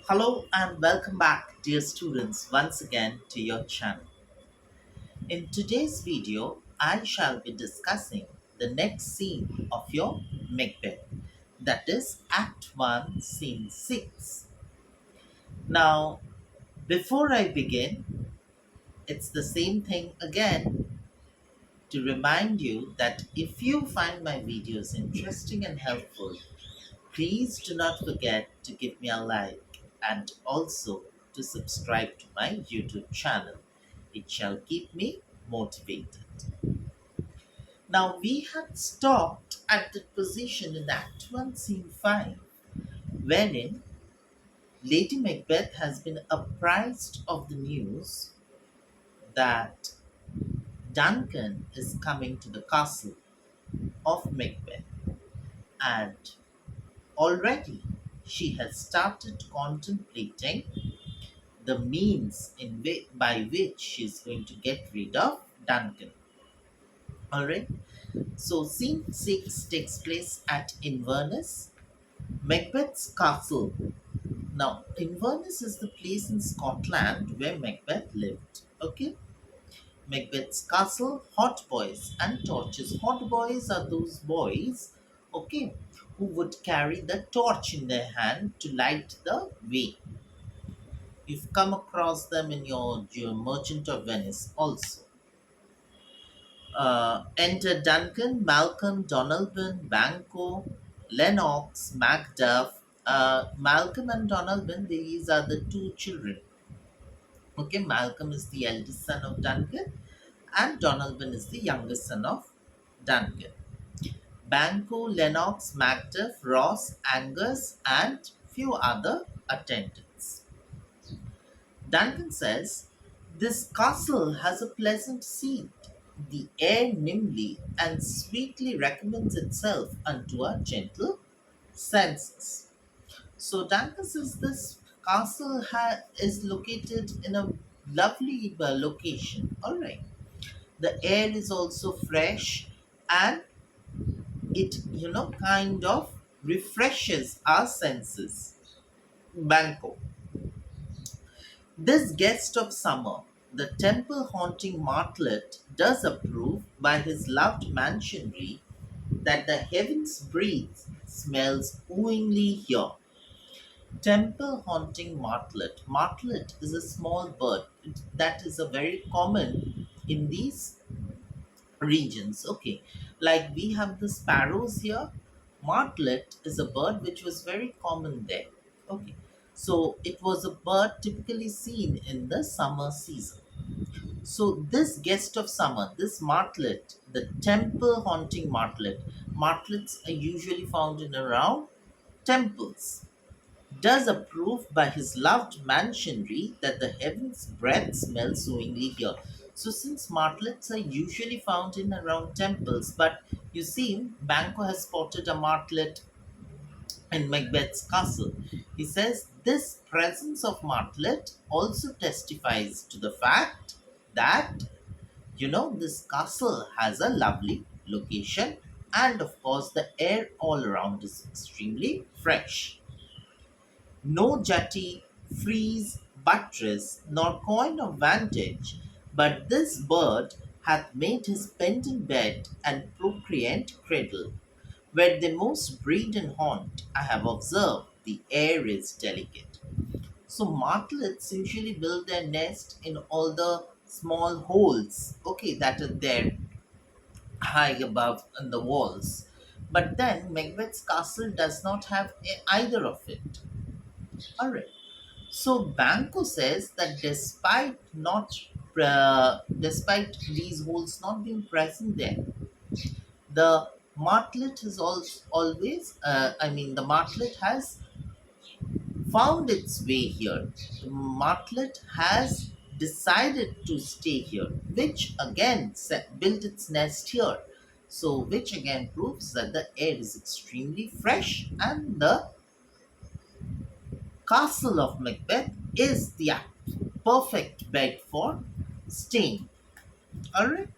Hello and welcome back, dear students, once again to your channel. In today's video, I shall be discussing the next scene of your Macbeth, that is Act 1, Scene 6. Now, before I begin, it's the same thing again to remind you that if you find my videos interesting and helpful, please do not forget to give me a like and also to subscribe to my YouTube channel. It shall keep me motivated. Now, we had stopped at the position in Act 1, Scene 5, wherein Lady Macbeth has been apprised of the news that Duncan is coming to the castle of Macbeth, and already she has started contemplating the means by which she's going to get rid of Duncan. All right. So, scene 6 takes place at Inverness, Macbeth's castle. Now, Inverness is the place in Scotland where Macbeth lived. Okay. Macbeth's castle, hot boys and torches. Hot boys are those boys, okay, who would carry the torch in their hand to light the way. You've come across them in your Merchant of Venice also. Enter Duncan, Malcolm, Donalbain, Banquo, Lennox, Macduff. Malcolm and Donalbain, these are the two children. Okay, Malcolm is the eldest son of Duncan, and Donalbain is the youngest son of Duncan. Banquo, Lennox, Macduff, Ross, Angus, and few other attendants. Duncan says, "This castle has a pleasant seat. The air nimbly and sweetly recommends itself unto our gentle senses." So Duncan says this castle is located in a lovely location. All right. The air is also fresh and it, kind of refreshes our senses. Banco. This guest of summer, the temple haunting martlet, does approve by his loved mansionry that the heavens breathe smells wooingly here. Temple haunting martlet. Martlet is a small bird that is a very common in these regions. Okay, like we have the sparrows here. Martlet is a bird which was very common there. Okay, so it was a bird typically seen in the summer season. So this guest of summer, this martlet, the temple haunting martlet, martlets are usually found in around temples, does approve by his loved mansionry that the heaven's breath smells wooingly here. So, since martlets are usually found in around temples, but you see, Banquo has spotted a martlet in Macbeth's castle. He says this presence of martlet also testifies to the fact that this castle has a lovely location, and of course, the air all around is extremely fresh. No jutty, frieze, buttress, nor coign of vantage, but this bird hath made his pendant bed and procreant cradle. Where they most breed and haunt, I have observed the air is delicate. So martlets usually build their nest in all the small holes, okay, that are there high above on the walls. But then Macbeth's castle does not have either of it. All right. So Banco says that despite these holes not being present there, the martlet is always the martlet has found its way here. The martlet has decided to stay here, which again built its nest here. So, which again proves that the air is extremely fresh and the castle of Macbeth is the perfect bed for staying. Alright.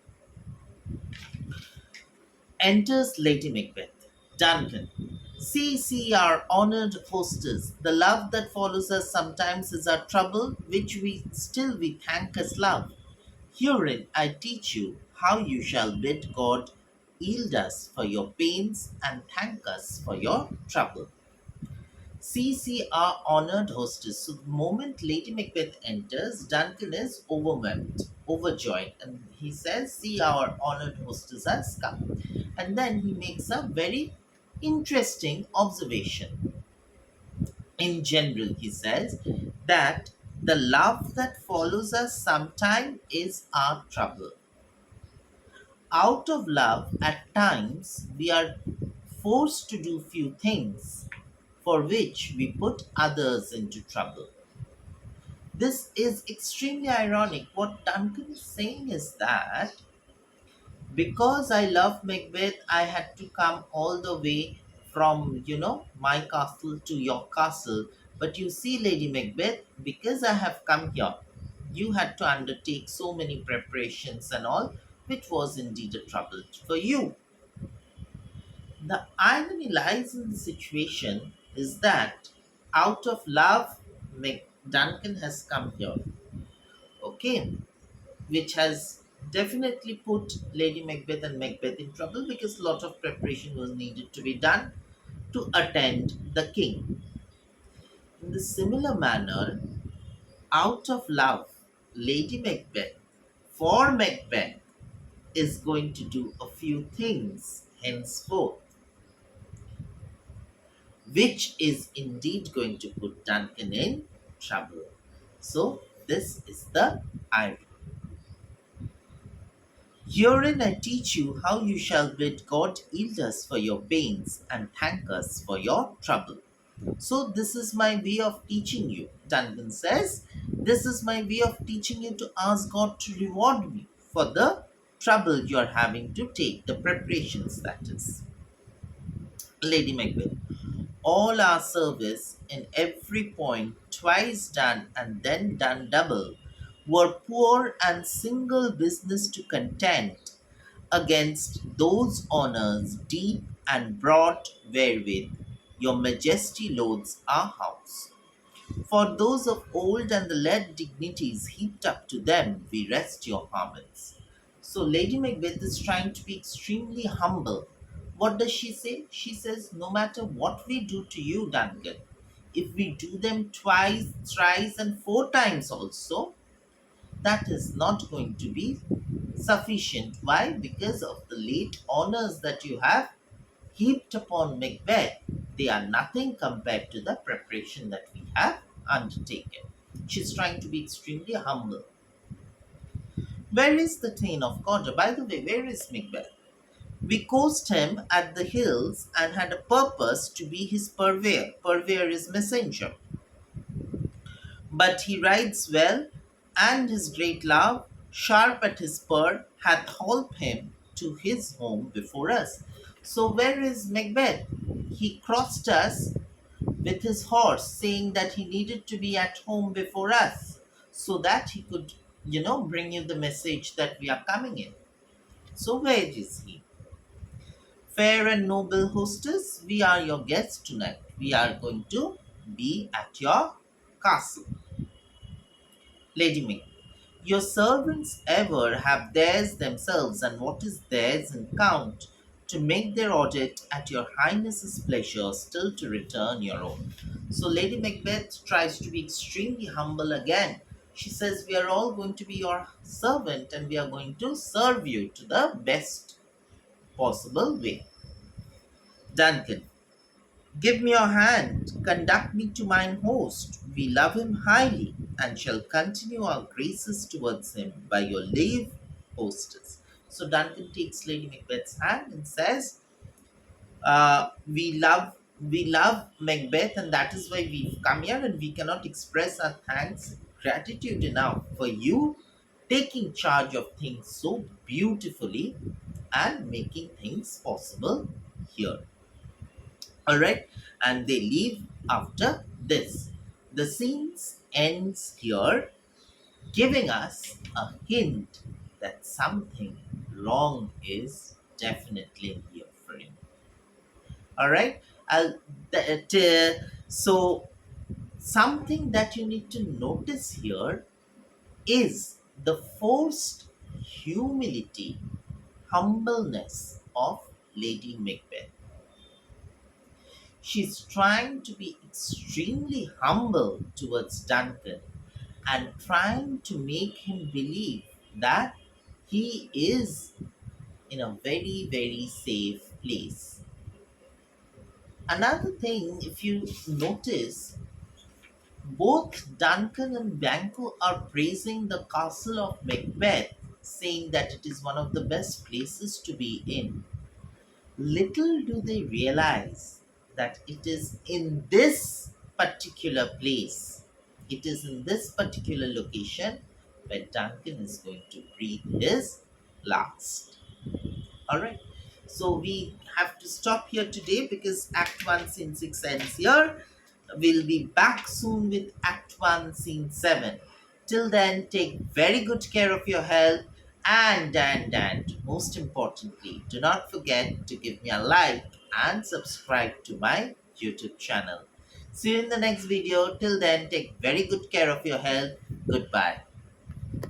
Enters Lady Macbeth. Duncan. See, our honored hostess, the love that follows us sometimes is our trouble, which we thank as love. Herein I teach you how you shall bid God yield us for your pains and thank us for your trouble. See, our honored hostess. So the moment Lady Macbeth enters, Duncan is overwhelmed, overjoyed, and he says, See, our honored hostess has come. And then he makes a very interesting observation. In general, he says that the love that follows us sometime is our trouble. Out of love, at times, we are forced to do few things for which we put others into trouble. This is extremely ironic. What Duncan is saying is that because I love Macbeth, I had to come all the way from, my castle to your castle. But you see, Lady Macbeth, because I have come here, you had to undertake so many preparations and all, which was indeed a trouble for you. The irony lies in the situation is that out of love, Duncan has come here, okay, which has definitely put Lady Macbeth and Macbeth in trouble because a lot of preparation was needed to be done to attend the king. In the similar manner, out of love, Lady Macbeth for Macbeth is going to do a few things henceforth, which is indeed going to put Duncan in trouble. So, this is the irony. Herein I teach you how you shall bid God yield us for your pains and thank us for your trouble. So, this is my way of teaching you. Duncan says, This is my way of teaching you to ask God to reward me for the trouble you're having to take, the preparations that is. Lady Macbeth, all our service in every point, twice done and then done double, were poor and single business to contend against those honors deep and broad wherewith your majesty loads our house. For those of old and the lead dignities heaped up to them, we rest your homage. So Lady Macbeth is trying to be extremely humble. What does she say? She says, no matter what we do to you, Duncan, if we do them twice, thrice, and four times also, that is not going to be sufficient. Why? Because of the late honors that you have heaped upon Macbeth. They are nothing compared to the preparation that we have undertaken. She's trying to be extremely humble. Where is the Thane of Cawdor? By the way, where is Macbeth? We coaxed him at the hills and had a purpose to be his purveyor. Purveyor is messenger. But he rides well, and his great love, sharp at his spur, hath holp him to his home before us. So where is Macbeth? He crossed us with his horse, saying that he needed to be at home before us, so that he could, bring you the message that we are coming in. So where is he? Fair and noble hostess, we are your guests tonight. We are going to be at your castle. Lady May, your servants ever have theirs themselves, and what is theirs in count, to make their audit at your highness's pleasure, still to return your own. So Lady Macbeth tries to be extremely humble again. She says, We are all going to be your servant and we are going to serve you to the best possible way. Duncan, give me your hand, conduct me to mine host. We love him highly, and shall continue our graces towards him by your leave, hostess. So Duncan takes Lady Macbeth's hand and says, we love Macbeth, and that is why we've come here, and we cannot express our thanks, gratitude enough for you taking charge of things so beautifully and making things possible here. All right, and they leave after this. The scenes ends here, giving us a hint that something wrong is definitely here for him. All right, Uh, so, something that you need to notice here is the forced humility, humbleness of Lady Macbeth. She's trying to be extremely humble towards Duncan and trying to make him believe that he is in a very, very safe place. Another thing, if you notice, both Duncan and Banquo are praising the castle of Macbeth, saying that it is one of the best places to be in. Little do they realize that it is in this particular place, it is in this particular location where Duncan is going to breathe his last. All right. So we have to stop here today because Act 1, Scene 6 ends here. We'll be back soon with Act 1, Scene 7. Till then, take very good care of your health and most importantly, do not forget to give me a like and subscribe to my YouTube channel. See you in the next video. Till then, take very good care of your health. Goodbye.